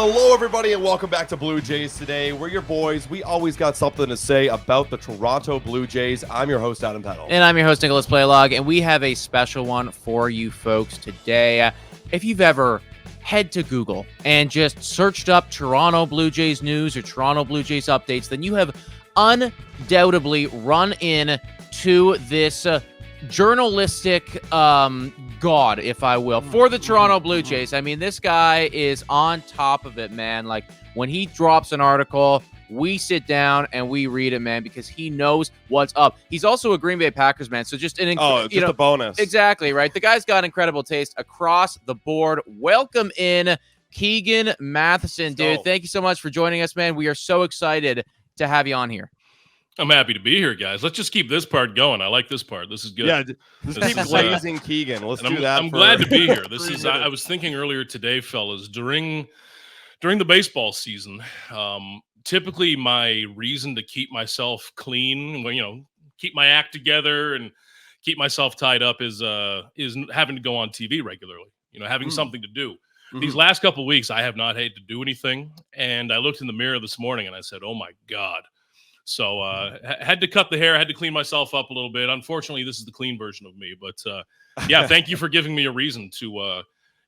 Hello, everybody, and welcome back to Blue Jays Today. We're your boys. We always got something to say about the Toronto Blue Jays. I'm your host, Adam Peddle. And I'm your host, Nicholas Playlog, and we have a special one for you folks today. If you've ever head to Google and just searched up Toronto Blue Jays news or Toronto Blue Jays updates, then you have undoubtedly run into this journalistic god, if I will, for the Toronto Blue Jays. I mean, this guy is on top of it, man. Like, when he drops an article, we sit down and we read it, man, because he knows what's up. He's also a Green Bay Packers man, so just a bonus. Exactly, right? The guy's got incredible taste across the board. Welcome in, Keegan Matheson, dude. Thank you so much for joining us, man. We are so excited to have you on here. I'm happy to be here, guys. Let's just keep this part going. I like this part. This is good. Yeah, just keep blazing Keegan. Let's do that. I'm glad to be here. This is. I was thinking earlier today, fellas, during the baseball season, typically my reason to keep myself clean, keep my act together and keep myself tied up is having to go on TV regularly. Having something to do. These last couple of weeks, I have not had to do anything, and I looked in the mirror this morning and I said, "Oh my God." So had to cut the hair, had to clean myself up a little bit. Unfortunately, this is the clean version of me. But, yeah, thank you for giving me a reason to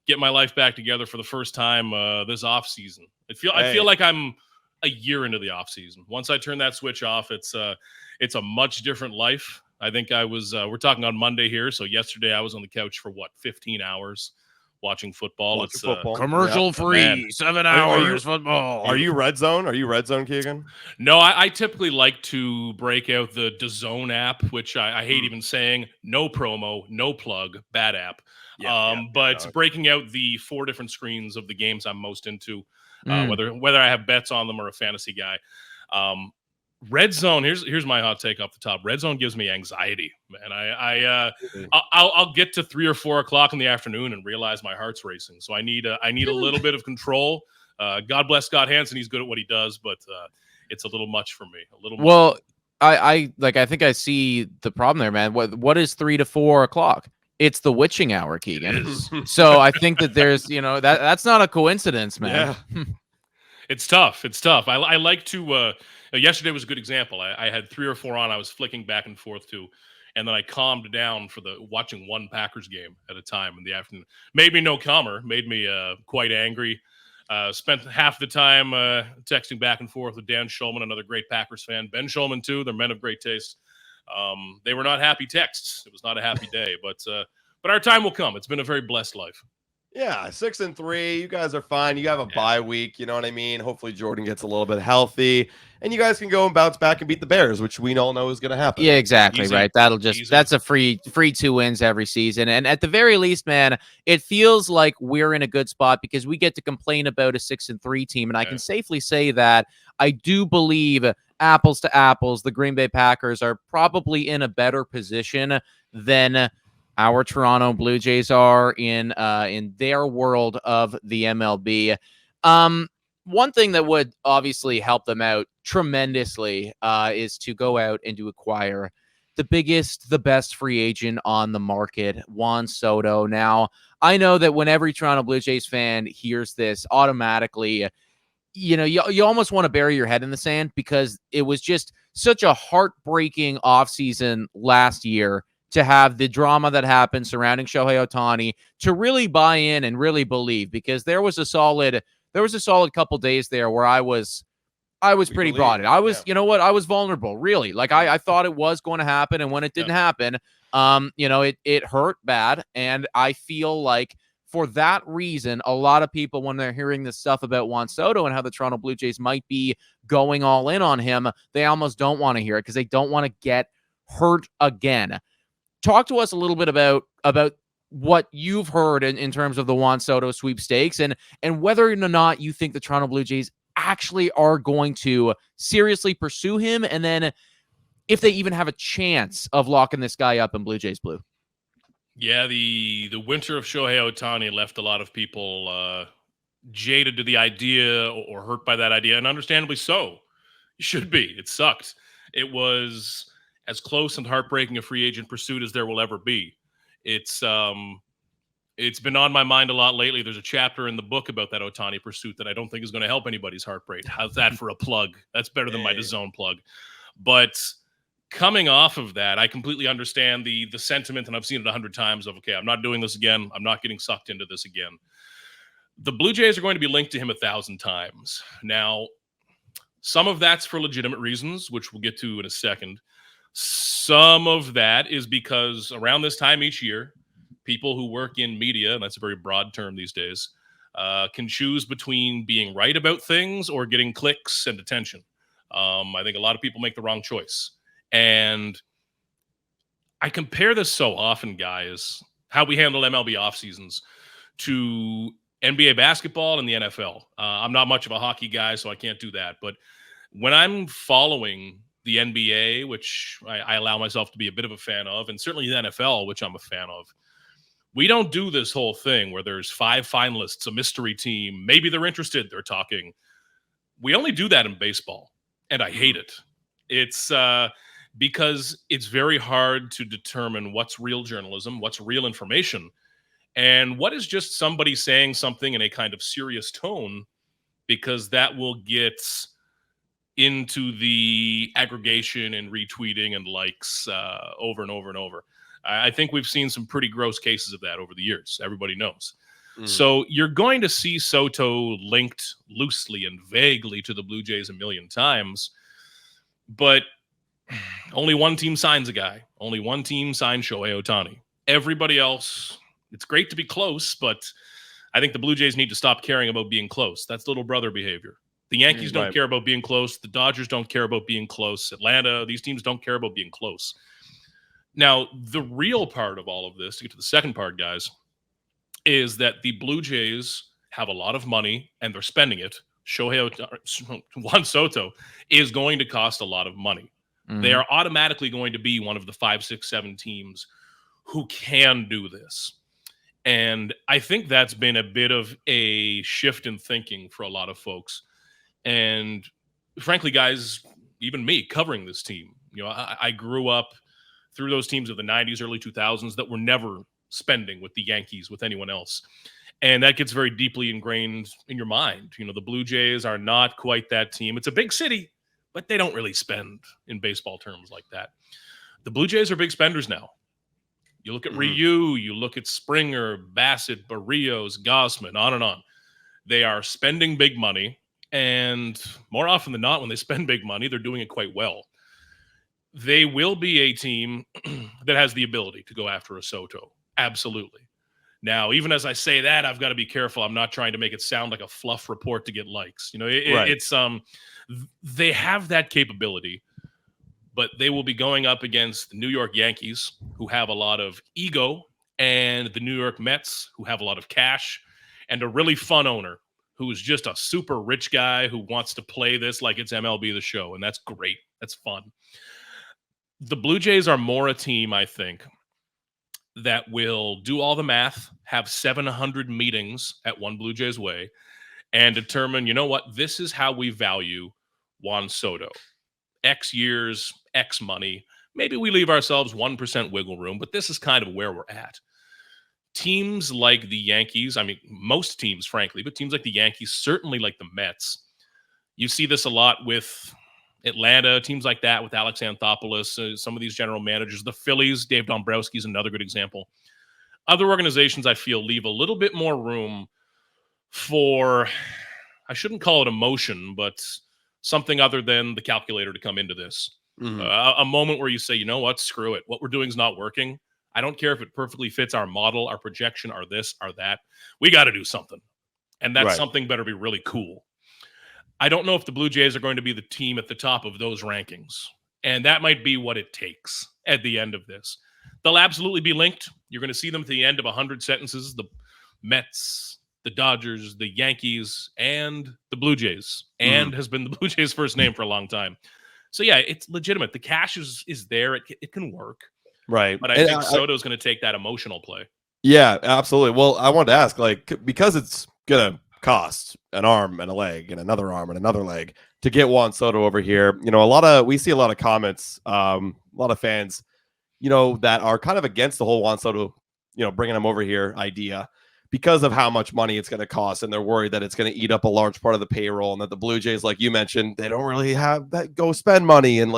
get my life back together for the first time this offseason. I feel like I'm a year into the offseason. Once I turn that switch off, it's a much different life. I think we're talking on Monday here. So yesterday I was on the couch for, 15 hours. Watching football. Commercial free, 7 hours football. Are you red zone? Are you red zone, Keegan? No, I typically like to break out the DAZN app, which I hate even saying. No promo, no plug, bad app. But breaking out the 4 different screens of the games I'm most into, whether I have bets on them or a fantasy guy. Red zone. Here's my hot take off the top. Red zone gives me anxiety, man. I'll get to 3 or 4 o'clock in the afternoon and realize my heart's racing. So I need a little bit of control. God bless Scott Hansen. He's good at what he does, but it's a little much for me. A little. Well, I think I see the problem there, man. What is 3 to 4 o'clock? It's the witching hour, Keegan. So I think that there's that's not a coincidence, man. Yeah. It's tough. I like to. Yesterday was a good example. I had 3 or 4 on. I was flicking back and forth to, and then I calmed down for watching one Packers game at a time in the afternoon. Made me no calmer. Made me quite angry. Spent half the time texting back and forth with Dan Schulman, another great Packers fan. Ben Schulman too. They're men of great taste. They were not happy texts. It was not a happy day, but our time will come. It's been a very blessed life. Yeah, 6-3. You guys are fine. You have a bye week. You know what I mean? Hopefully Jordan gets a little bit healthy, and you guys can go and bounce back and beat the Bears, which we all know is going to happen. Yeah, exactly. Easy. Right. That's a free 2 wins every season. And at the very least, man, it feels like we're in a good spot because we get to complain about a 6-3 team. And I can safely say that I do believe, apples to apples, the Green Bay Packers are probably in a better position than our Toronto Blue Jays are in their world of the MLB. One thing that would obviously help them out tremendously is to go out and to acquire the biggest, the best free agent on the market, Juan Soto. Now, I know that when every Toronto Blue Jays fan hears this, automatically, you almost want to bury your head in the sand because it was just such a heartbreaking offseason last year to have the drama that happened surrounding Shohei Ohtani, to really buy in and really believe, because there was a solid couple days there where I was pretty brought in. I was, I was vulnerable, really. Like I thought it was going to happen, and when it didn't happen, it hurt bad. And I feel like for that reason, a lot of people, when they're hearing this stuff about Juan Soto and how the Toronto Blue Jays might be going all in on him, they almost don't want to hear it because they don't want to get hurt again. Talk to us a little bit about what you've heard in terms of the Juan Soto sweepstakes and whether or not you think the Toronto Blue Jays actually are going to seriously pursue him, and then if they even have a chance of locking this guy up in Blue Jays blue. Yeah, the winter of Shohei Ohtani left a lot of people jaded to the idea or hurt by that idea, and understandably so. You should be. It sucked. It was as close and heartbreaking a free agent pursuit as there will ever be. It's It's been on my mind a lot lately. There's a chapter in the book about that Ohtani pursuit that I don't think is going to help anybody's heartbreak. How's that for a plug? That's better than my DAZN plug. But coming off of that, I completely understand the sentiment, and I've seen it 100 times of, okay, I'm not doing this again. I'm not getting sucked into this again. The Blue Jays are going to be linked to him 1,000 times. Now, some of that's for legitimate reasons, which we'll get to in a second. Some of that is because around this time each year, people who work in media, and that's a very broad term these days, can choose between being right about things or getting clicks and attention. I think a lot of people make the wrong choice. And I compare this so often, guys, how we handle MLB off seasons to NBA basketball and the NFL. I'm not much of a hockey guy, so I can't do that. But when I'm following the NBA, which I allow myself to be a bit of a fan of, and certainly the NFL, which I'm a fan of, we don't do this whole thing where there's 5 finalists, a mystery team. Maybe they're interested. They're talking. We only do that in baseball, and I hate it. It's because it's very hard to determine what's real journalism, what's real information, and what is just somebody saying something in a kind of serious tone, because that will get into the aggregation and retweeting and likes over and over and over. I think we've seen some pretty gross cases of that over the years. Everybody knows. So you're going to see Soto linked loosely and vaguely to the Blue Jays a million times, but only one team signs a guy. Only one team signs Shohei Ohtani. Everybody else, it's great to be close, but I think the Blue Jays need to stop caring about being close. That's little brother behavior. The Yankees don't care about being close. The Dodgers don't care about being close. Atlanta, these teams don't care about being close. Now, the real part of all of this, to get to the second part, guys, is that the Blue Jays have a lot of money and they're spending it. Juan Soto is going to cost a lot of money. They are automatically going to be one of the 5, 6, 7 teams who can do this. And I think that's been a bit of a shift in thinking for a lot of folks. And frankly, guys, even me covering this team, I grew up through those teams of the 90s, early 2000s that were never spending with the Yankees, with anyone else. And that gets very deeply ingrained in your mind. The Blue Jays are not quite that team. It's a big city, but they don't really spend in baseball terms like that. The Blue Jays are big spenders now. You look at Ryu, you look at Springer, Bassett, Barrios, Gausman, on and on. They are spending big money, and more often than not, when they spend big money, they're doing it quite well. They will be a team that has the ability to go after a Soto. Absolutely. Now, even as I say that, I've got to be careful. I'm not trying to make it sound like a fluff report to get likes. It's they have that capability, but they will be going up against the New York Yankees, who have a lot of ego, and the New York Mets, who have a lot of cash, and a really fun owner who is just a super rich guy who wants to play this like it's MLB The Show, and that's great. That's fun. The Blue Jays are more a team, I think, that will do all the math, have 700 meetings at One Blue Jays Way, and determine, this is how we value Juan Soto. X years, X money. Maybe we leave ourselves 1% wiggle room, but this is kind of where we're at. Teams like the Yankees, most teams, frankly, but teams like the Yankees, certainly like the Mets, you see this a lot with Atlanta, teams like that, with Alex Anthopoulos, some of these general managers. The Phillies, Dave Dombrowski is another good example. Other organizations, I feel, leave a little bit more room for, I shouldn't call it emotion, but something other than the calculator to come into this. A moment where you say, screw it. What we're doing is not working. I don't care if it perfectly fits our model, our projection, our this, our that. We got to do something. And that something better be really cool. I don't know if the Blue Jays are going to be the team at the top of those rankings. And that might be what it takes at the end of this. They'll absolutely be linked. You're going to see them at the end of 100 sentences. The Mets, the Dodgers, the Yankees, and the Blue Jays. And has been the Blue Jays' first name for a long time. So, yeah, it's legitimate. The cash is there. It can work. Right. But I think Soto's going to take that emotional play. Yeah, absolutely. Well, I wanted to ask, because it's going to cost an arm and a leg and another arm and another leg to get Juan Soto over here. We see a lot of comments, a lot of fans, that are kind of against the whole Juan Soto bringing him over here idea because of how much money it's going to cost. And they're worried that it's going to eat up a large part of the payroll, and that the Blue Jays, like you mentioned, they don't really have that go spend money. And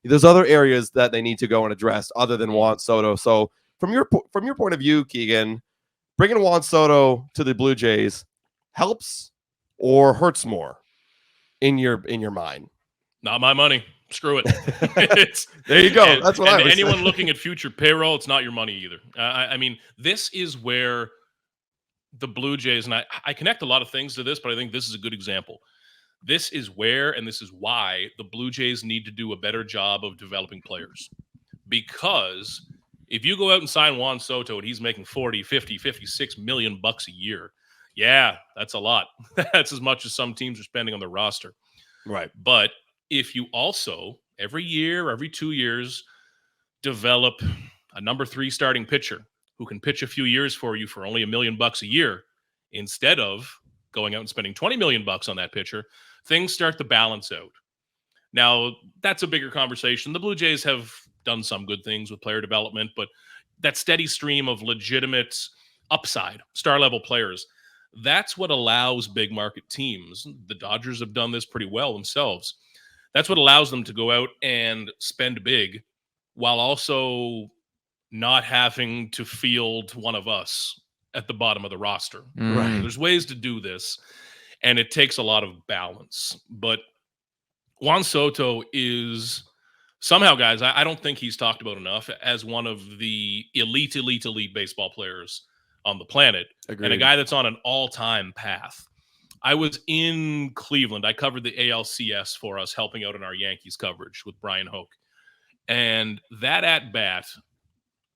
there's other areas that they need to go and address other than Juan Soto. So from your point of view, Keegan, bringing Juan Soto to the Blue Jays helps or hurts more in your mind? Not my money. Screw it. There you go. That's what I was anyone saying. looking at future payroll, it's not your money either. I mean, this is where the Blue Jays, and I connect a lot of things to this, but I think this is a good example. This is where, and this is why, the Blue Jays need to do a better job of developing players. Because if you go out and sign Juan Soto and he's making 40, 50, 56 million bucks a year, yeah, that's a lot. That's as much as some teams are spending on their roster. Right. But if you also, every year, every 2 years, develop a number 3 starting pitcher who can pitch a few years for you for only $1 million a year, instead of going out and spending $20 million on that pitcher, things start to balance out. Now, that's a bigger conversation. The Blue Jays have done some good things with player development, but that steady stream of legitimate upside, star-level players, that's what allows big market teams. The Dodgers have done this pretty well themselves. That's what allows them to go out and spend big while also not having to field one of us at the bottom of the roster. Right. There's ways to do this, and it takes a lot of balance. But Juan Soto is somehow, guys, I don't think he's talked about enough as one of the elite baseball players on the planet. Agreed. And a guy that's on an all-time path. I was in Cleveland. I covered the ALCS for us, helping out in our Yankees coverage with Brian Hoke. And that at-bat,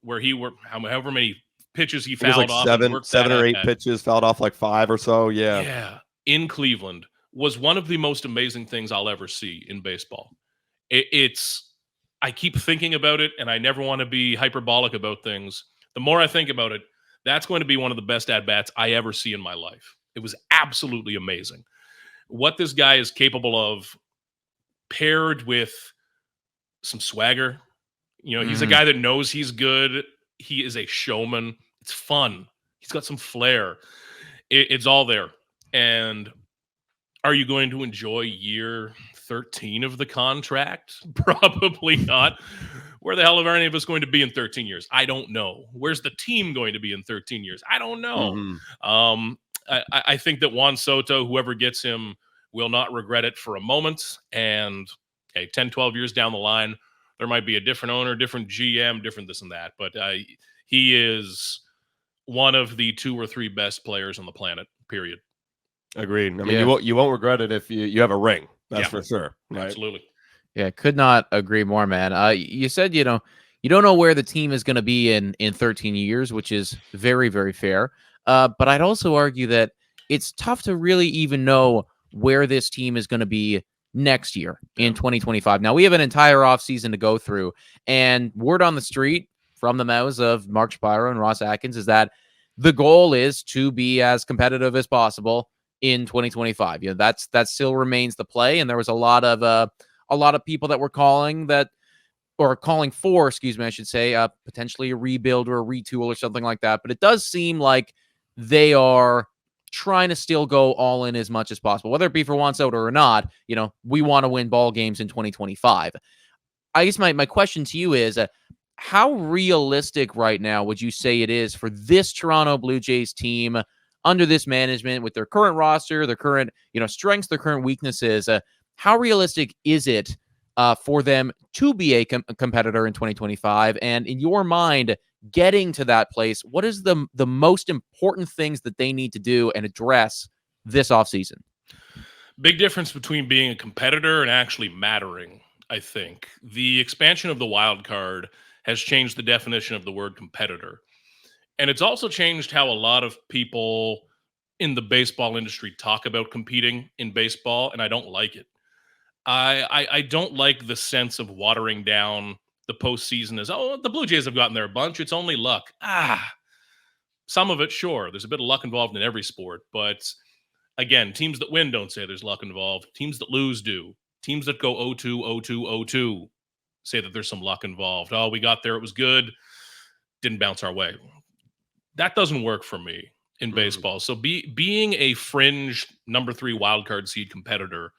where he worked however many pitches he fouled off. Seven or eight pitches, fouled off like 5 or so. Yeah. Yeah. In Cleveland was one of the most amazing things I'll ever see in baseball. I keep thinking about it, and I never want to be hyperbolic about things. The more I think about it, that's going to be one of the best at-bats I ever see in my life. It was absolutely amazing. What this guy is capable of, paired with some swagger. He's a guy that knows he's good. He is a showman. It's fun. He's got some flair. It's all there. And are you going to enjoy year 13 of the contract? Probably not. Where the hell are any of us going to be in 13 years? I don't know. Where's the team going to be in 13 years? I don't know. I think that Juan Soto, whoever gets him, will not regret it for a moment. And 10, 12 years down the line, there might be a different owner, different GM, different this and that. But he is one of the 2 or 3 best players on the planet, period. Agreed. I mean, you won't regret it if you have a ring. That's for sure. Right? Absolutely. Yeah, could not agree more, man. You said, you don't know where the team is going to be in 13 years, which is very, very fair. But I'd also argue that it's tough to really even know where this team is going to be next year in 2025. Now, we have an entire offseason to go through, and word on the street from the mouths of Mark Shapiro and Ross Atkins is that the goal is to be as competitive as possible in 2025. That still remains the play, and there was a lot of people that were calling for, I should say, potentially a rebuild or a retool or something like that. But it does seem like they are trying to still go all in as much as possible, whether it be for Juan Soto or not. We want to win ball games in 2025. I guess my question to you is, how realistic right now would you say it is for this Toronto Blue Jays team under this management, with their current roster, their current strengths, their current weaknesses? How realistic is it for them to be a competitor in 2025? And in your mind, getting to that place, what is the most important things that they need to do and address this offseason? Big difference between being a competitor and actually mattering, I think. The expansion of the wild card has changed the definition of the word competitor. And it's also changed how a lot of people in the baseball industry talk about competing in baseball, and I don't like it. I don't like the sense of watering down the postseason as, the Blue Jays have gotten there a bunch. It's only luck. Some of it, sure. There's a bit of luck involved in every sport. But again, teams that win don't say there's luck involved. Teams that lose do. Teams that go 0-2, 0-2, 0-2 say that there's some luck involved. We got there. It was good. Didn't bounce our way. that doesn't work for me in baseball. So being a fringe number 3 wildcard seed competitor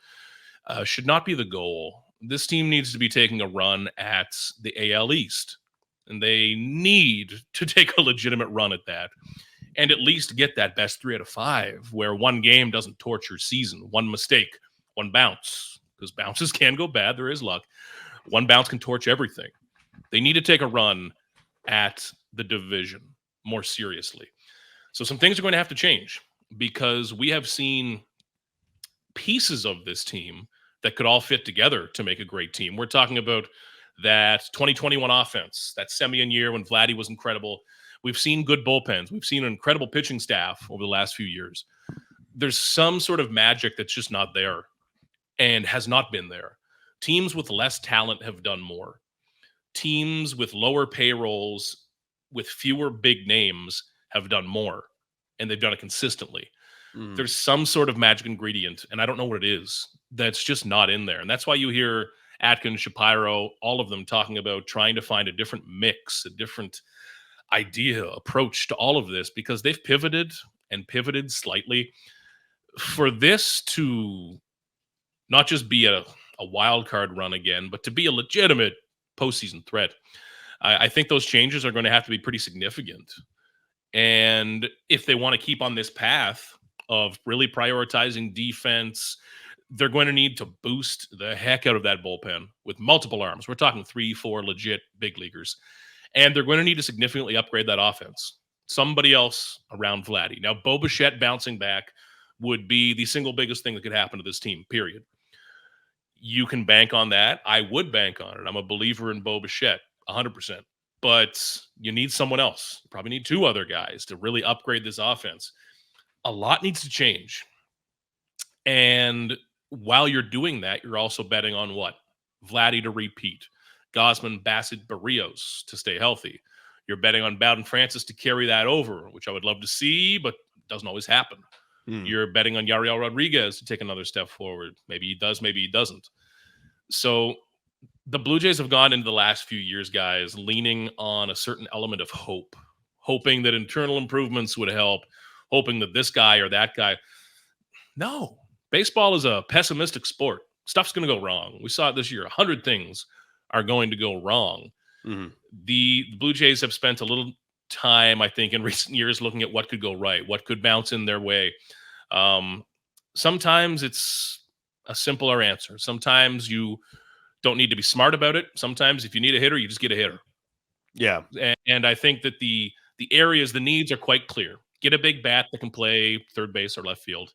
should not be the goal. This team needs to be taking a run at the AL East, and they need to take a legitimate run at that and at least get that best 3 out of 5 where one game doesn't torch your season. One mistake, one bounce, because bounces can go bad. There is luck. One bounce can torch everything. They need to take a run at the division more seriously. So some things are going to have to change because we have seen pieces of this team that could all fit together to make a great team. We're talking about that 2021 offense, that Semyon year when Vladdy was incredible. We've seen good bullpens. We've seen an incredible pitching staff over the last few years. There's some sort of magic that's just not there and has not been there. Teams with less talent have done more. Teams with lower payrolls, with fewer big names, have done more, and they've done it consistently. There's some sort of magic ingredient, and I don't know what it is, that's just not in there. And that's why you hear Atkins, Shapiro, all of them talking about trying to find a different mix, a different idea, approach to all of this, because they've pivoted and pivoted slightly. For this to not just be a wild card run again, but to be a legitimate postseason threat, I think those changes are going to have to be pretty significant. And if they want to keep on this path of really prioritizing defense, they're going to need to boost the heck out of that bullpen with multiple arms. We're talking 3-4 legit big leaguers. And they're going to need to significantly upgrade that offense. Somebody else around Vladdy. Now, Bo Bichette bouncing back would be the single biggest thing that could happen to this team, period. You can bank on that. I would bank on it. I'm a believer in Bo Bichette, 100%. But you need someone else. You probably need 2 other guys to really upgrade this offense. A lot needs to change. And while you're doing that, you're also betting on what? Vladdy to repeat. Gausman, Bassett, Barrios to stay healthy. You're betting on Bowden Francis to carry that over, which I would love to see, but doesn't always happen. You're betting on Yariel Rodriguez to take another step forward. Maybe he does, maybe he doesn't. So the Blue Jays have gone into the last few years, guys, leaning on a certain element of hope, hoping that internal improvements would help, hoping that this guy or that guy. No, baseball is a pessimistic sport. Stuff's going to go wrong. We saw it this year. 100 things are going to go wrong. The Blue Jays have spent a little time, I think, in recent years looking at what could go right, what could bounce in their way. Sometimes it's a simpler answer. Sometimes you don't need to be smart about it. Sometimes if you need a hitter, you just get a hitter. Yeah. And I think that the areas, the needs are quite clear. Get a big bat that can play third base or left field.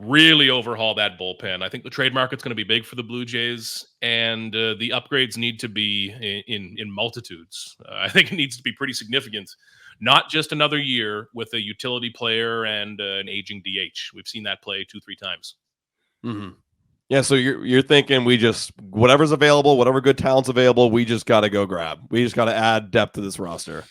Really overhaul that bullpen. I think the trade market's going to be big for the Blue Jays, and the upgrades need to be in multitudes. I think it needs to be pretty significant. Not just another year with a utility player and an aging DH. We've seen that play 2-3 times. Yeah, so you're thinking we just, whatever's available, whatever good talent's available, we just got to go grab. We just got to add depth to this roster.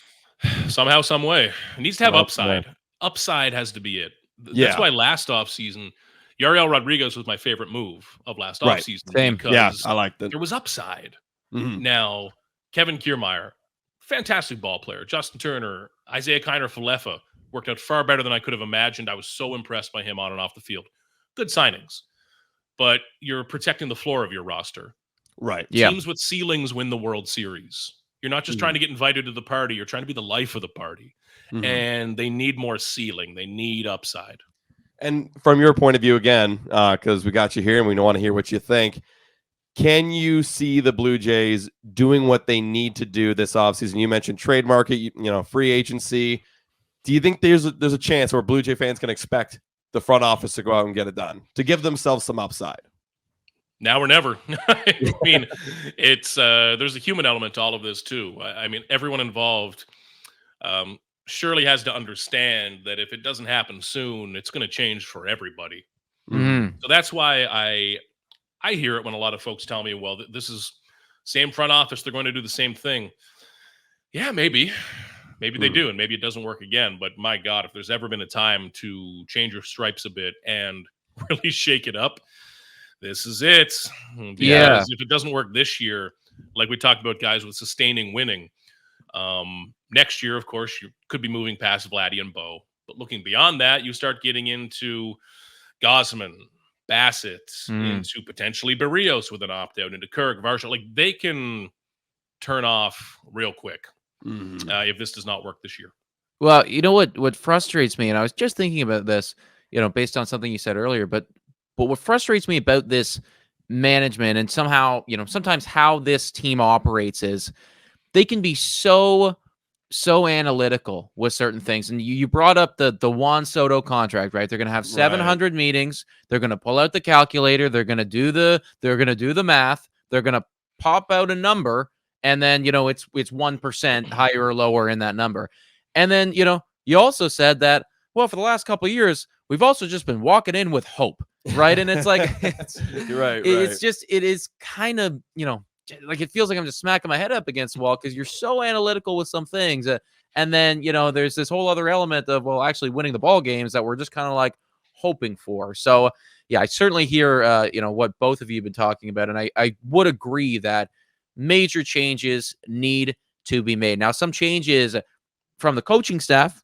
Somehow, some way. It needs to have upside. Upside has to be it. That's why last offseason, Yariel Rodriguez was my favorite move of last offseason. Same. Yeah, I like that. There was upside. Now, Kevin Kiermaier, fantastic ball player. Justin Turner, Isaiah Kiner-Falefa worked out far better than I could have imagined. I was so impressed by him on and off the field. Good signings. But you're protecting the floor of your roster. Right. Yeah. Teams with ceilings win the World Series. You're not just trying to get invited to the party. You're trying to be the life of the party. And they need more ceiling. They need upside. And from your point of view, again, because we got you here and we want to hear what you think, can you see the Blue Jays doing what they need to do this offseason? You mentioned trade market, free agency. Do you think there's a chance where Blue Jay fans can expect the front office to go out and get it done, to give themselves some upside? Now or never. I mean, it's there's a human element to all of this too. I mean, everyone involved surely has to understand that if it doesn't happen soon, it's going to change for everybody. So that's why I hear it when a lot of folks tell me, well, this is same front office. They're going to do the same thing. Yeah, maybe they do. And maybe it doesn't work again. But my God, if there's ever been a time to change your stripes a bit and really shake it up, this is it. Because if it doesn't work this year, like we talked about guys with sustaining winning, Next year, of course, you could be moving past Vladdy and Bo. But looking beyond that, you start getting into Gosman, Bassett, into potentially Barrios with an opt-out, into Kirk, Varsho. Like, they can turn off real quick if this does not work this year. Well, you know what frustrates me, and I was just thinking about this, based on something you said earlier, but what frustrates me about this management and somehow, sometimes how this team operates is they can be so analytical with certain things. And you brought up the Juan Soto contract, right? They're going to have 700 meetings. They're going to pull out the calculator. They're going to do the math. They're going to pop out a number. And then, it's 1% higher or lower in that number. And then, you also said that, well, for the last couple of years, we've also just been walking in with hope, right? And it's like, you're right. It's just, it is kind of, like it feels like I'm just smacking my head up against the wall because you're so analytical with some things. And then, there's this whole other element of, well, actually winning the ball games that we're just kind of like hoping for. So, yeah, I certainly hear, what both of you have been talking about. And I would agree that major changes need to be made. Now, some changes from the coaching staff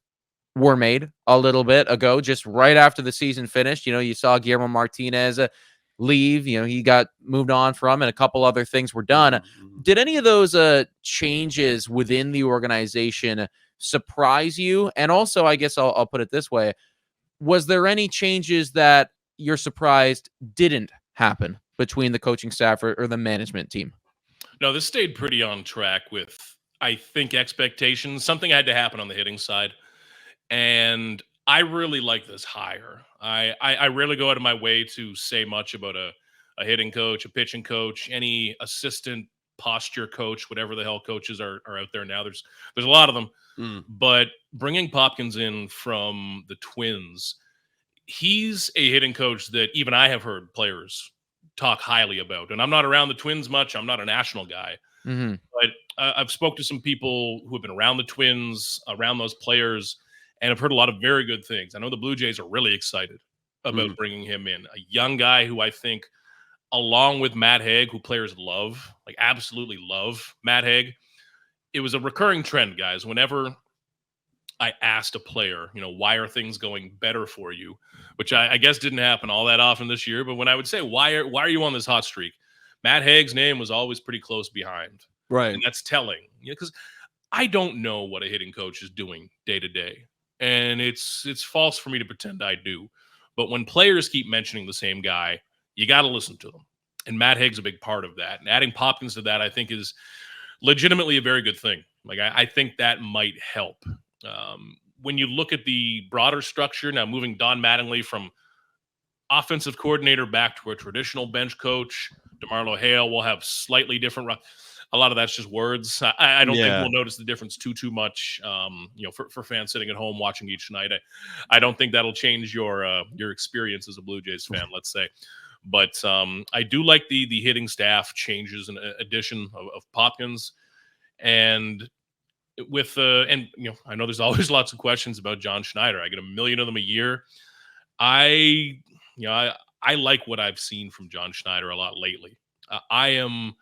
were made a little bit ago, just right after the season finished. You saw Guillermo Martinez leave. He got moved on from, and a couple other things were done. Did any of those changes within the organization surprise you? And also, I guess I'll put it this way. Was there any changes that you're surprised didn't happen between the coaching staff or the management team? No, this stayed pretty on track with, I think, expectations. Something had to happen on the hitting side. And I really like this hire. I rarely go out of my way to say much about a hitting coach, a pitching coach, any assistant posture coach, whatever the hell coaches are out there now. There's a lot of them. But bringing Popkins in from the Twins, he's a hitting coach that even I have heard players talk highly about. And I'm not around the Twins much. I'm not a national guy. But I've spoke to some people who have been around the Twins, around those players, and I've heard a lot of very good things. I know the Blue Jays are really excited about bringing him in. A young guy who I think, along with Matt Haig, who players love, like absolutely love Matt Haig. It was a recurring trend, guys. Whenever I asked a player, why are things going better for you? Which I guess didn't happen all that often this year. But when I would say, why are you on this hot streak? Matt Haig's name was always pretty close behind. Right. And that's telling. Because I don't know what a hitting coach is doing day to day. And it's false for me to pretend I do. But when players keep mentioning the same guy, you got to listen to them. And Matt Haig's a big part of that. And adding Popkins to that, I think, is legitimately a very good thing. Like, I think that might help. When you look at the broader structure, now moving Don Mattingly from offensive coordinator back to a traditional bench coach, DeMarlo Hale will have slightly different. A lot of that's just words. I don't think we'll notice the difference too much. For fans sitting at home watching each night, I don't think that'll change your experience as a Blue Jays fan. Let's say, but I do like the hitting staff changes and addition of Popkins, and with I know there's always lots of questions about John Schneider. I get a million of them a year. I like what I've seen from John Schneider a lot lately. I am.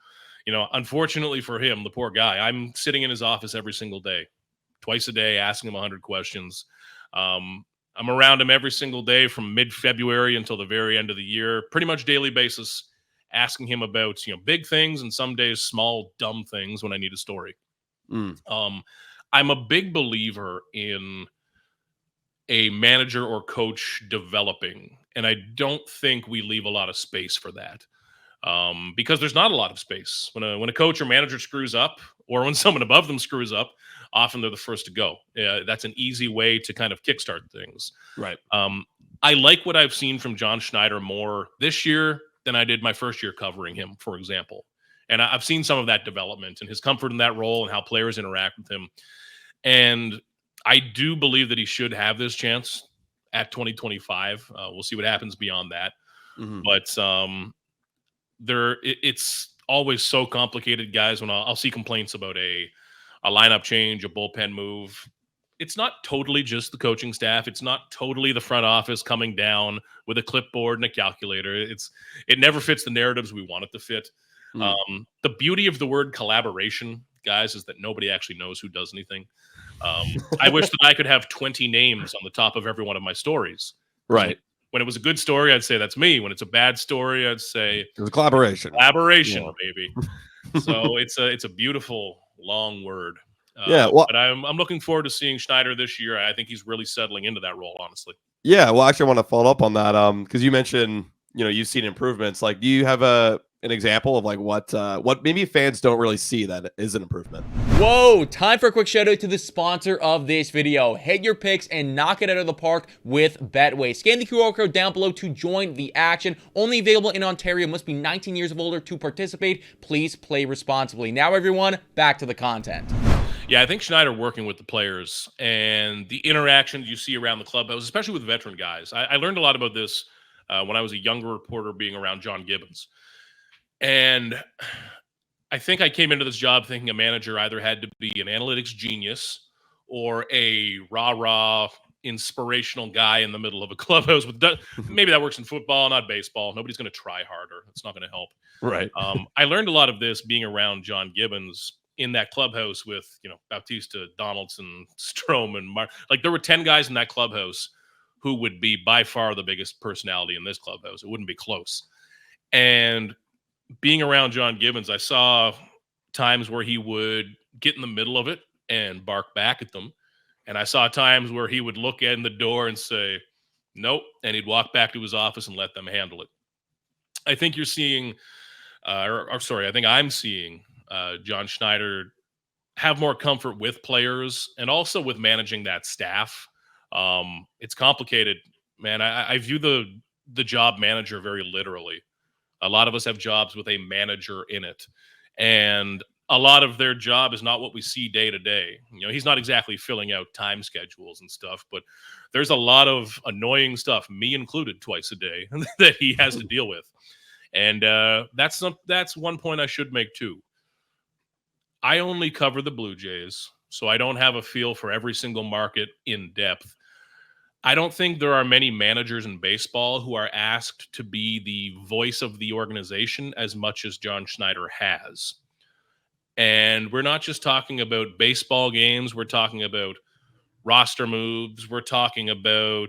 Unfortunately for him, the poor guy, I'm sitting in his office every single day, twice a day, asking him 100 questions. I'm around him every single day from mid-February until the very end of the year, pretty much daily basis, asking him about, big things and some days small, dumb things when I need a story. I'm a big believer in a manager or coach developing, and I don't think we leave a lot of space for that. Because there's not a lot of space. When a coach or manager screws up, or when someone above them screws up, often they're the first to go. That's an easy way to kind of kickstart things. Right. I like what I've seen from John Schneider more this year than I did my first year covering him, for example. And I've seen some of that development and his comfort in that role and how players interact with him. And I do believe that he should have this chance at 2025. We'll see what happens beyond that. But it's always so complicated, guys. When I'll see complaints about a lineup change, a bullpen move, it's not totally just the coaching staff. It's not totally the front office coming down with a clipboard and a calculator. It never fits the narratives we want it to fit. The beauty of the word collaboration, guys, is that nobody actually knows who does anything. I wish that I could have 20 names on the top of every one of my stories. Right. When it was a good story, I'd say that's me. When it's a bad story, I'd say it was a collaboration. Maybe. So it's a beautiful long word. But I'm looking forward to seeing Schneider this year. I think he's really settling into that role, honestly. Yeah, well, actually, I want to follow up on that because you mentioned you've seen improvements. Like, do you have an example of like what maybe fans don't really see that is an improvement? Whoa, time for a quick shout out to the sponsor of this video. Hit your picks and knock it out of the park with Betway. Scan the QR code down below to join the action. Only available in Ontario. Must be 19 years of older to participate. Please play responsibly. Now, everyone, back to the content. Yeah, I think Schneider working with the players and the interactions you see around the clubhouse, especially with veteran guys. I learned a lot about this when I was a younger reporter being around John Gibbons. And I think I came into this job thinking a manager either had to be an analytics genius or a rah-rah inspirational guy in the middle of a clubhouse. Maybe that works in football, not baseball. Nobody's going to try harder. It's not going to help. Right. I learned a lot of this being around John Gibbons in that clubhouse with, Bautista, Donaldson, Strome, and Mark. Like, there were 10 guys in that clubhouse who would be by far the biggest personality in this clubhouse. It wouldn't be close. And being around John Gibbons, I saw times where he would get in the middle of it and bark back at them. And I saw times where he would look in the door and say, nope. And he'd walk back to his office and let them handle it. I think you're seeing, I think I'm seeing John Schneider have more comfort with players and also with managing that staff. It's complicated, man. I view the job manager very literally. A lot of us have jobs with a manager in it, and a lot of their job is not what we see day to day. He's not exactly filling out time schedules and stuff, but there's a lot of annoying stuff, me included, twice a day that he has to deal with. And that's one point I should make too. I only cover the Blue Jays, so I don't have a feel for every single market in depth. I don't think there are many managers in baseball who are asked to be the voice of the organization as much as John Schneider has. And we're not just talking about baseball games. We're talking about roster moves. We're talking about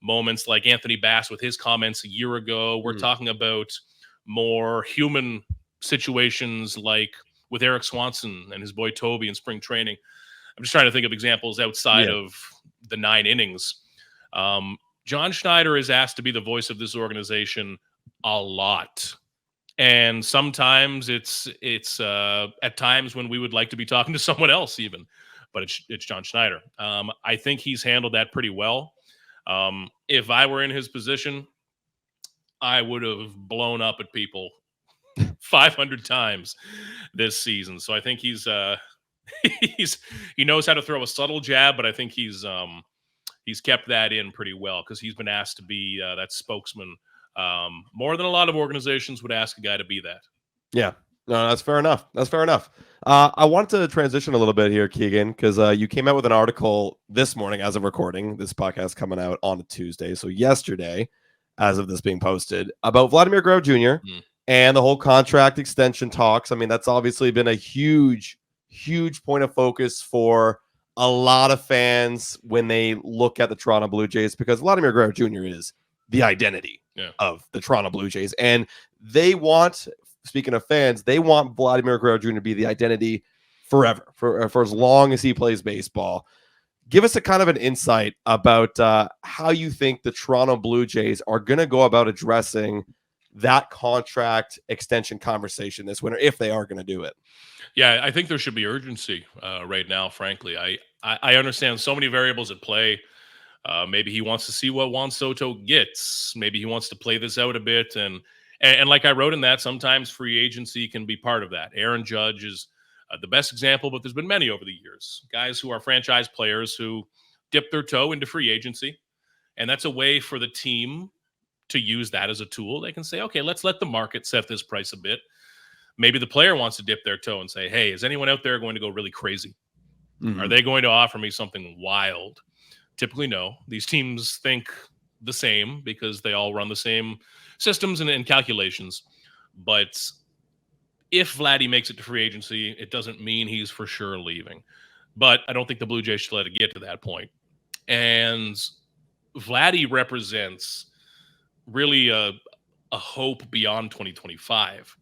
moments like Anthony Bass with his comments a year ago. We're talking about more human situations like with Eric Swanson and his boy Toby in spring training. I'm just trying to think of examples outside of the 9 innings. John Schneider is asked to be the voice of this organization a lot. And sometimes it's at times when we would like to be talking to someone else even, but it's John Schneider. I think he's handled that pretty well. If I were in his position, I would have blown up at people 500 times this season. So I think he knows how to throw a subtle jab, but I think he's kept that in pretty well because he's been asked to be that spokesman more than a lot of organizations would ask a guy to be that. Yeah, no, that's fair enough. I want to transition a little bit here, Keegan, because you came out with an article this morning as of recording. This podcast coming out on a Tuesday, so yesterday, as of this being posted, about Vladimir Guerrero Jr. And the whole contract extension talks. I mean, that's obviously been a huge point of focus for a lot of fans when they look at the Toronto Blue Jays, because Vladimir Guerrero Jr. is the identity of the Toronto Blue Jays. And they want, speaking of fans, they want Vladimir Guerrero Jr. to be the identity forever, for as long as he plays baseball. Give us a kind of an insight about how you think the Toronto Blue Jays are going to go about addressing that contract extension conversation this winter, if they are going to do it. Yeah, I think there should be urgency right now, frankly. I understand so many variables at play. Maybe he wants to see what Juan Soto gets. Maybe he wants to play this out a bit. And like I wrote in that, sometimes free agency can be part of that. Aaron Judge is the best example, but there's been many over the years. Guys who are franchise players who dip their toe into free agency. And that's a way for the team to use that as a tool. They can say, okay, let's let the market set this price a bit. Maybe the player wants to dip their toe and say, hey, is anyone out there going to go really crazy? Are they going to offer me something wild? Typically, no. These teams think the same because they all run the same systems and calculations. But if Vladdy makes it to free agency, it doesn't mean he's for sure leaving. but I don't think the Blue Jays should let it get to that point. And Vladdy represents really a hope beyond 2025,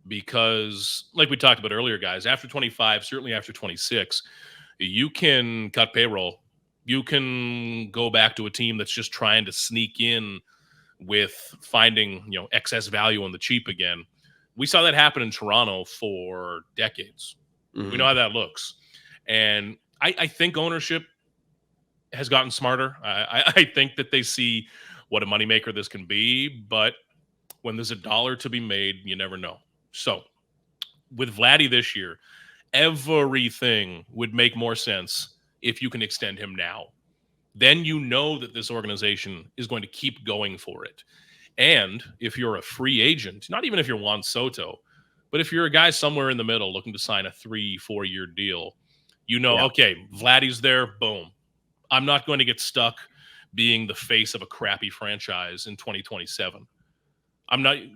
because like we talked about earlier, guys, after 25, certainly after 26, you can cut payroll. You can go back to a team that's just trying to sneak in with finding, excess value on the cheap again. We saw that happen in Toronto for decades. Mm-hmm. We know how that looks. And I think ownership has gotten smarter. I think that they see what a moneymaker this can be, but when there's a dollar to be made, you never know. So with Vladdy this year, everything would make more sense if you can extend him now. Then you know that this organization is going to keep going for it. And if you're a free agent, not even if you're Juan Soto, but if you're a guy somewhere in the middle looking to sign a 3-4 year deal, okay, Vladdy's there, boom. I'm not going to get stuck being the face of a crappy franchise in 2027.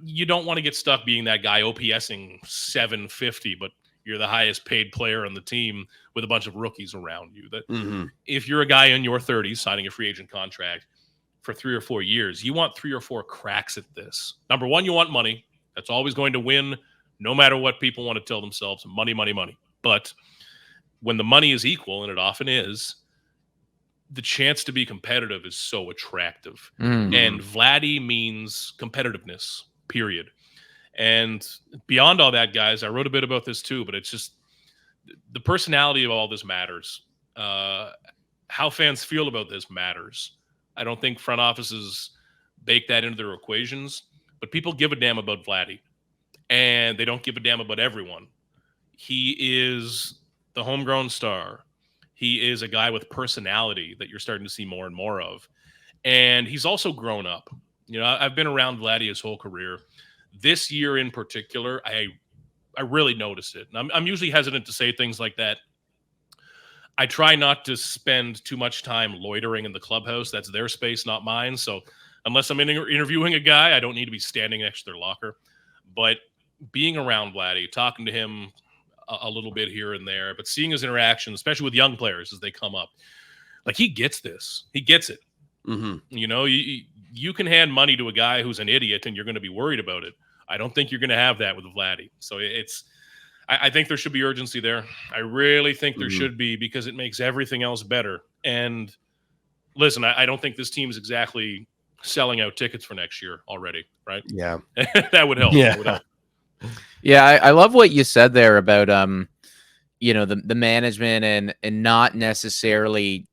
You don't want to get stuck being that guy OPSing 750, but you're the highest paid player on the team with a bunch of rookies around you. That If you're a guy in your 30s signing a free agent contract for 3 or 4 years, you want 3 or 4 cracks at this. Number one, you want money. That's always going to win, no matter what people want to tell themselves. Money, money, money. But when the money is equal, and it often is, the chance to be competitive is so attractive. Mm-hmm. And Vladdy means competitiveness, period. And beyond all that, guys, I wrote a bit about this too, but it's just the personality of all this matters. How fans feel about this matters. I don't think front offices bake that into their equations, but people give a damn about Vladdy, and they don't give a damn about everyone. He is the homegrown star. He is a guy with personality that you're starting to see more and more of. And he's also grown up. I've been around Vladdy his whole career. This year in particular, I really noticed it. And I'm usually hesitant to say things like that. I try not to spend too much time loitering in the clubhouse. That's their space, not mine. So unless I'm interviewing a guy, I don't need to be standing next to their locker. But being around Vladdy, talking to him a little bit here and there, but seeing his interaction, especially with young players as they come up, like, he gets this. He gets it. Mm-hmm. You can hand money to a guy who's an idiot and you're going to be worried about it. I don't think you're going to have that with Vladdy. So I think there should be urgency there. I really think there should be, because it makes everything else better. And listen, I don't think this team is exactly selling out tickets for next year already, right? Yeah. That would help. Yeah. That would help. Yeah, I love what you said there about the management and not necessarily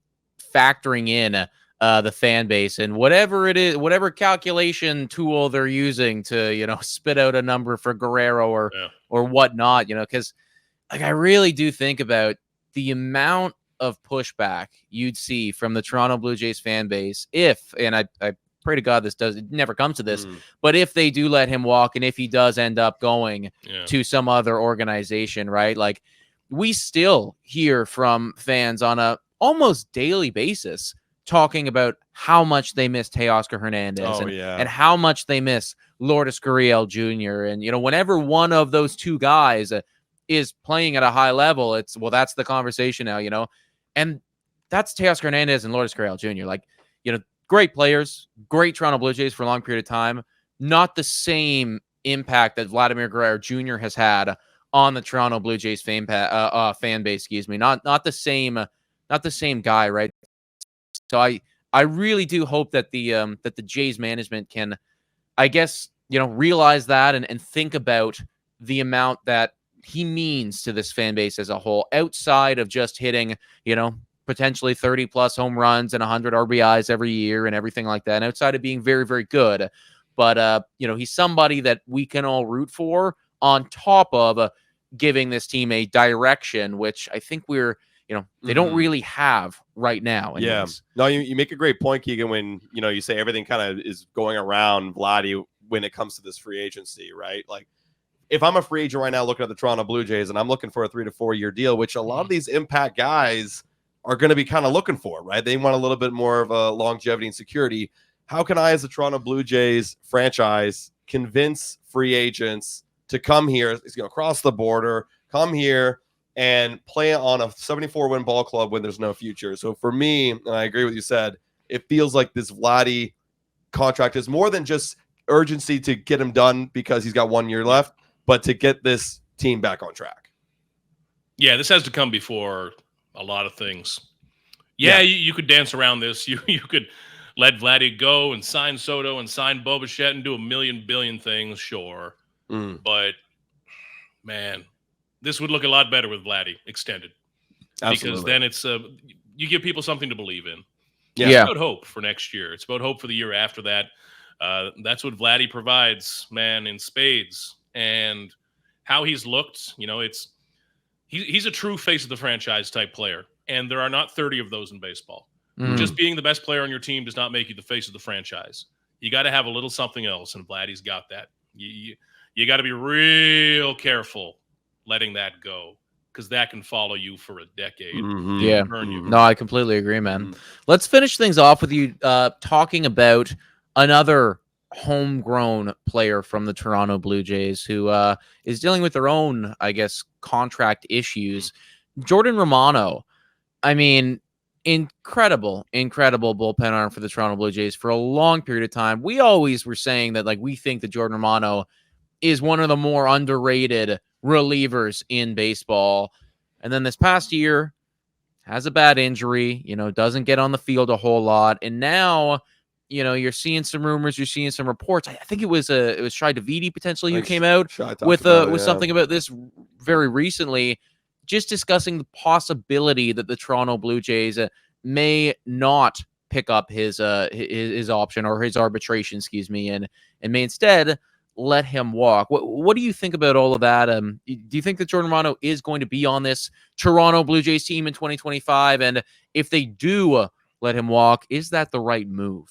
factoring in the fan base and whatever it is, whatever calculation tool they're using to spit out a number for Guerrero or whatnot, because I really do think about the amount of pushback you'd see from the Toronto Blue Jays fan base and I pray to God it never comes to this, but if they do let him walk and if he does end up going to some other organization, right? Like, we still hear from fans on a almost daily basis talking about how much they miss Teoscar Hernandez and how much they miss Lourdes Gurriel Jr. And, whenever one of those two guys is playing at a high level, that's the conversation now, and that's Teoscar Hernandez and Lourdes Gurriel Jr. Like, great players, great Toronto Blue Jays for a long period of time. Not the same impact that Vladimir Guerrero Jr. has had on the Toronto Blue Jays fan base. Excuse me, not the same guy, right? So I really do hope that the Jays management can, I guess, realize that and think about the amount that he means to this fan base as a whole, outside of just hitting, potentially 30 plus home runs and 100 RBIs every year and everything like that. And outside of being very, very good, but he's somebody that we can all root for, on top of giving this team a direction, which I think they don't really have right now. Yeah. No, you make a great point, Keegan, when, you say everything kind of is going around Vladdy when it comes to this free agency, right? Like, if I'm a free agent right now looking at the Toronto Blue Jays and I'm looking for a 3 to 4 year deal, which a lot of these impact guys are going to be kind of looking for, right? They want a little bit more of a longevity and security. How can I, as the Toronto Blue Jays franchise, convince free agents to come here, cross the border, come here, and play on a 74-win ball club when there's no future. So for me, and I agree with you said, it feels like this Vladdy contract is more than just urgency to get him done because he's got 1 year left, but to get this team back on track. Yeah, this has to come before a lot of things. Yeah, you could dance around this. You could let Vladdy go and sign Soto and sign Bo Bichette and do a million billion things, sure. But, man, this would look a lot better with Vladdy extended. Absolutely. Because then it's you give people something to believe in. Yeah. It's about hope for next year. It's about hope for the year after that. That's what Vladdy provides, man, in spades. And how he's looked, he's a true face of the franchise type player. And there are not 30 of those in baseball. Just being the best player on your team does not make you the face of the franchise. You got to have a little something else, and Vladdy's got that. You got to be real careful letting that go, because that can follow you for a decade. Yeah. No, I completely agree, man. Let's finish things off with you talking about another homegrown player from the Toronto Blue Jays who is dealing with their own, I guess, contract issues. Jordan Romano. I mean, incredible bullpen arm for the Toronto Blue Jays for a long period of time. We always were saying that, like, we think that Jordan Romano is one of the more underrated relievers in baseball. And then this past year has a bad injury, doesn't get on the field a whole lot. And now, you're seeing some rumors, you're seeing some reports. I think it was Shai Davidi potentially who came out with something about this very recently, just discussing the possibility that the Toronto Blue Jays may not pick up his option or his arbitration, and may instead let him walk. What do you think about all of that? Do you think that Jordan Romano is going to be on this Toronto Blue Jays team in 2025? And if they do let him walk, is that the right move?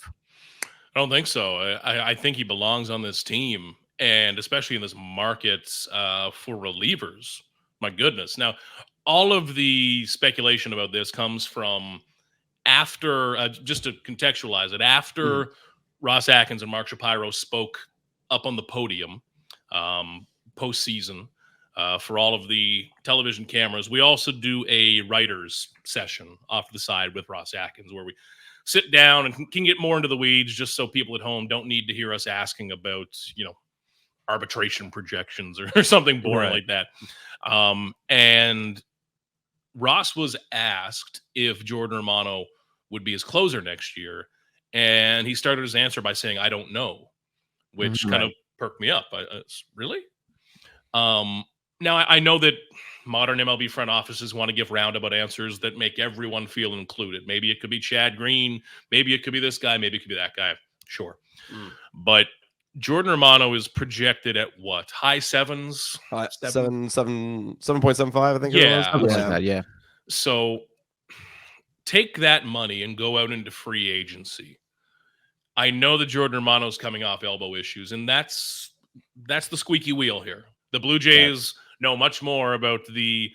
I don't think so. I think he belongs on this team, and especially in this market for relievers. My goodness. Now, all of the speculation about this comes from after, just to contextualize it, after Ross Atkins and Mark Shapiro spoke up on the podium postseason for all of the television cameras. We also do a writers session off to the side with Ross Atkins where we sit down and can get more into the weeds just so people at home don't need to hear us asking about, arbitration projections or something boring like that. And Ross was asked if Jordan Romano would be his closer next year. And he started his answer by saying, I don't know, which kind of perked me up. Really? Now, I know that modern MLB front offices want to give roundabout answers that make everyone feel included. Maybe it could be Chad Green. Maybe it could be this guy. Maybe it could be that guy. Sure. But Jordan Romano is projected at what? High sevens? 7.75, I think. Yeah. So take that money and go out into free agency. I know that Jordan Romano's coming off elbow issues, and that's the squeaky wheel here. The Blue Jays know much more about the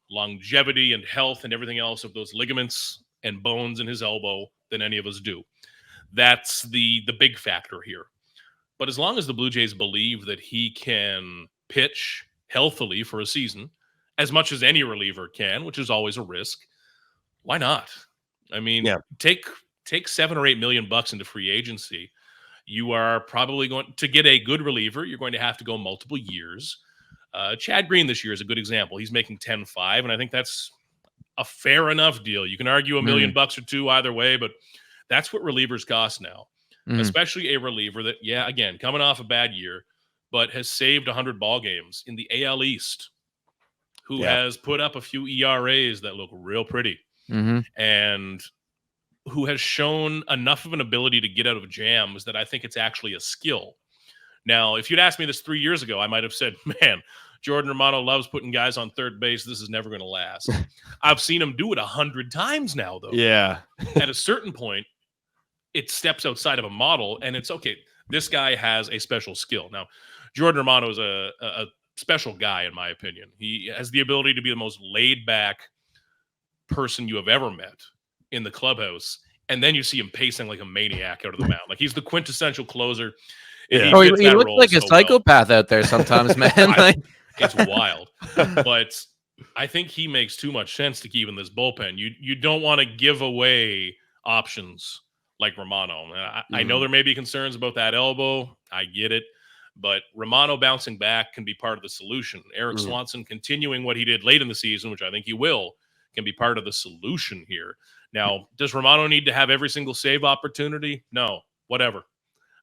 longevity and health and everything else of those ligaments and bones in his elbow than any of us do. That's the big factor here. But as long as the Blue Jays believe that he can pitch healthily for a season, as much as any reliever can, which is always a risk, why not? I mean, take $7 or $8 million into free agency. You are probably going to get a good reliever. You're going to have to go multiple years. Chad Green this year is a good example. He's making $10.5, and I think that's a fair enough deal. You can argue $1 million or two either way, but that's what relievers cost now, especially a reliever that, again, coming off a bad year, but has saved 100 ball games in the AL East, who has put up a few ERAs that look real pretty, and who has shown enough of an ability to get out of jams that I think it's actually a skill. Now, if you'd asked me this 3 years ago, I might have said, man, Jordan Romano loves putting guys on third base. This is never going to last. I've seen him do it 100 times now, though. Yeah. At a certain point, it steps outside of a model, and it's okay. This guy has a special skill. Now, Jordan Romano is a special guy, in my opinion. He has the ability to be the most laid-back person you have ever met in the clubhouse, and then you see him pacing like a maniac out of the mound. Like, he's the quintessential closer. He looks like a psychopath out there sometimes, man. It's wild. But I think he makes too much sense to keep in this bullpen. You don't want to give away options like Romano. I know there may be concerns about that elbow. I get it. But Romano bouncing back can be part of the solution. Eric Swanson continuing what he did late in the season, which I think he will, can be part of the solution here. Now, does Romano need to have every single save opportunity? No, whatever.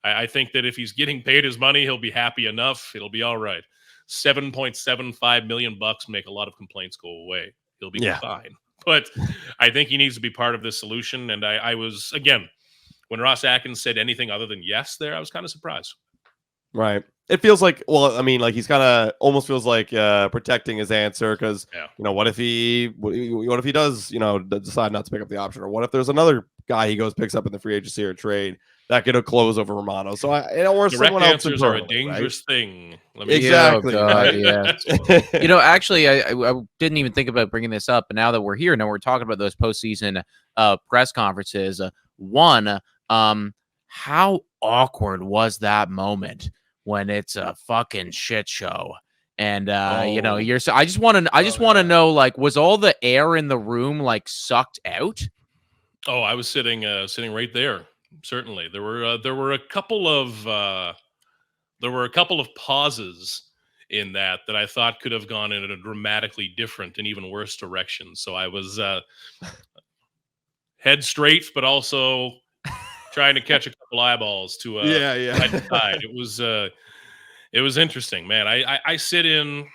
I think that if he's getting paid his money, he'll be happy enough. It'll be all right. $7.75 million make a lot of complaints go away. He'll be fine. But I think he needs to be part of this solution. And I was, again, when Ross Atkins said anything other than yes there, I was kind of surprised. Right. It feels like, well, I mean, like he's kind of almost feels like protecting his answer because, you know, what if he does, you know, decide not to pick up the option, or what if there's another guy he goes picks up in the free agency or trade that could close over Romano? So or direct someone answers else are a dangerous thing. Exactly. Oh, God, yeah. You know, actually, I didn't even think about bringing this up, but now that we're here, now we're talking about those postseason press conferences. How awkward was that moment when it's a fucking shit show? And you know, I just want to know, like, was all the air in the room like sucked out? Oh, I was sitting right there. Certainly, there were a couple of pauses in that I thought could have gone in a dramatically different and even worse direction. So I was head straight, but also trying to catch a couple eyeballs to side. It was interesting, man. I sit in,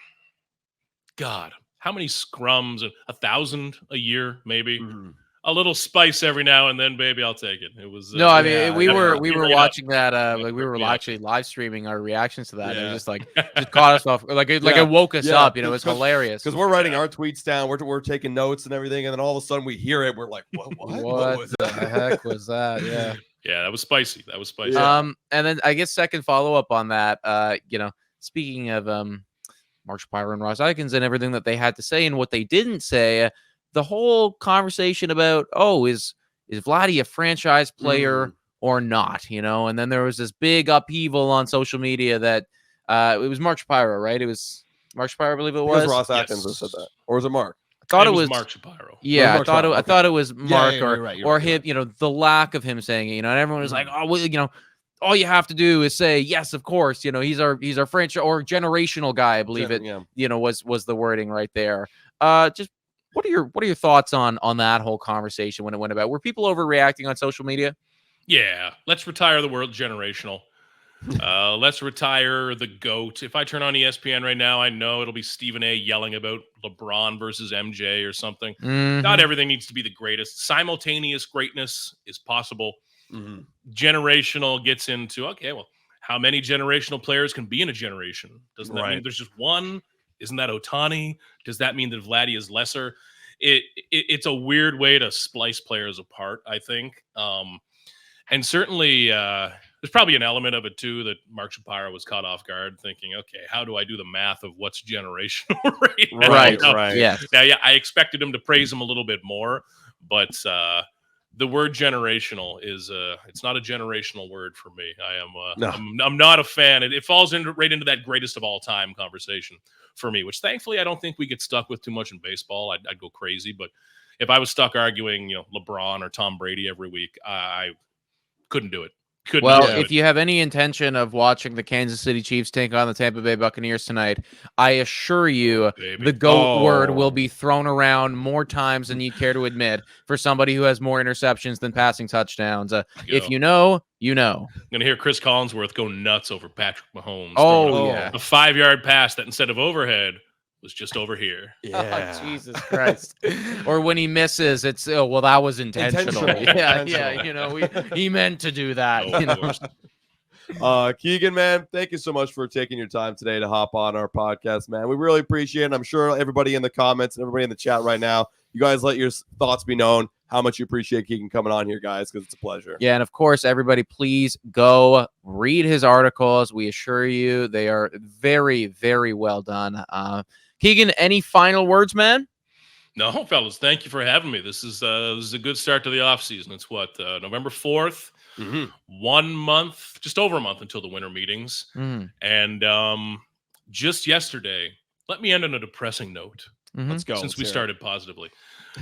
God, how many scrums? 1,000 a year, maybe. A little spice every now and then, baby. I'll take it. It was no. I mean, we were watching that. Like we were actually live streaming our reactions to that. And it was just like just caught us off. Like it woke us up. You know, it was hilarious because we're writing our tweets down. We're taking notes and everything, and then all of a sudden we hear it. We're like, what was the heck was that? Yeah. Yeah, that was spicy. And then I guess second follow up on that. You know, speaking of Mark Shapiro and Ross Atkins and everything that they had to say and what they didn't say. The whole conversation about, is Vladdy a franchise player or not? You know, and then there was this big upheaval on social media that it was Mark Shapiro, right? It was Mark Shapiro, I believe it was. Ross Atkins that said that, or was it Mark? I thought it was Mark Shapiro. Yeah, I thought it was Mark or him. You know, the lack of him saying it. You know, and everyone was like, oh, well, you know, all you have to do is say yes, of course. You know, he's our franchise or generational guy. I believe it. You know, was the wording right there. Just. What are your thoughts on that whole conversation when it went about? Were people overreacting on social media? Yeah, let's retire the word generational. Let's retire the GOAT. If I turn on ESPN right now, I know it'll be Stephen A. yelling about LeBron versus MJ or something. Not everything needs to be the greatest. Simultaneous greatness is possible. Generational gets into, okay, well, how many generational players can be in a generation? Doesn't that mean there's just one? Isn't that Ohtani? Does that mean that Vladdy is lesser? It's a weird way to splice players apart, I think. And certainly there's probably an element of it, too, that Mark Shapiro was caught off guard thinking, okay, how do I do the math of what's generational right now? Right. Yeah. Now, I expected him to praise him a little bit more, but the word generational is it's not a generational word for me. I'm not a fan. It falls right into that greatest of all time conversation for me, which thankfully I don't think we get stuck with too much in baseball. I'd go crazy, but if I was stuck arguing, you know, LeBron or Tom Brady every week, I couldn't do it. If you have any intention of watching the Kansas City Chiefs take on the Tampa Bay Buccaneers tonight, I assure you the GOAT word will be thrown around more times than you care to admit for somebody who has more interceptions than passing touchdowns. If you know, you know. I'm going to hear Chris Collinsworth go nuts over Patrick Mahomes. Yeah. A 5-yard pass that instead of overhead was just over here. Yeah. Oh, Jesus Christ. Or when he misses, it's, that was intentional. Yeah, you know, he meant to do that. Keegan, man, thank you so much for taking your time today to hop on our podcast, man. We really appreciate it. I'm sure everybody in the comments and everybody in the chat right now, you guys let your thoughts be known how much you appreciate Keegan coming on here, guys, because it's a pleasure. Yeah, and of course, everybody, please go read his articles. We assure you they are very, very well done. Keegan, any final words, man? No, fellas, thank you for having me. This is a good start to the offseason. It's November 4th, 1 month, just over a month until the winter meetings. And just yesterday, let me end on a depressing note. Let's go. Since we started positively.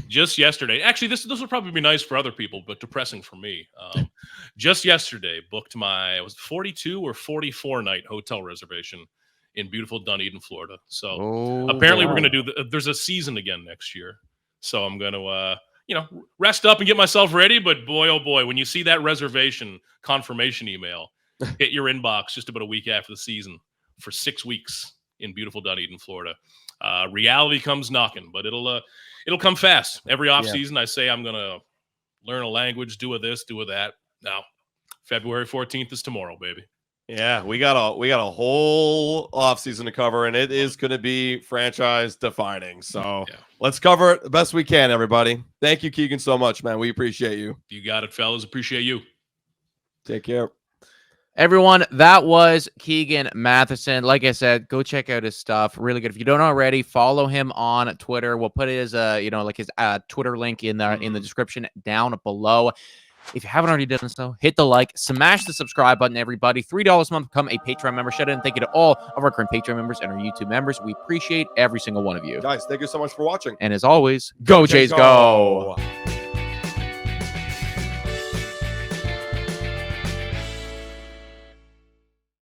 Just yesterday, actually, this will probably be nice for other people, but depressing for me. Just yesterday, booked my 42 or 44 night hotel reservation in beautiful Dunedin, Florida. So apparently we're going to do there's a season again next year. So I'm going to, rest up and get myself ready. But boy, oh boy, when you see that reservation confirmation email hit your inbox just about a week after the season for 6 weeks in beautiful Dunedin, Florida. Reality comes knocking, but it'll come fast. Every offseason, I say I'm gonna learn a language, do a this, do a that. Now, February 14th is tomorrow, baby. Yeah, we got a whole offseason to cover, and it is going to be franchise defining. So let's cover it the best we can, everybody. Thank you, Keegan, so much, man. We appreciate you. You got it, fellas. Appreciate you. Take care. Everyone, that was Keegan Matheson. Like I said, go check out his stuff. Really good. If you don't already, follow him on Twitter. We'll put his his Twitter link in the description down below. If you haven't already done so, hit the like, smash the subscribe button, everybody. $3 a month, become a Patreon member. Shout out and thank you to all of our current Patreon members and our YouTube members. We appreciate every single one of you. Guys, thank you so much for watching. And as always, go Jays, go.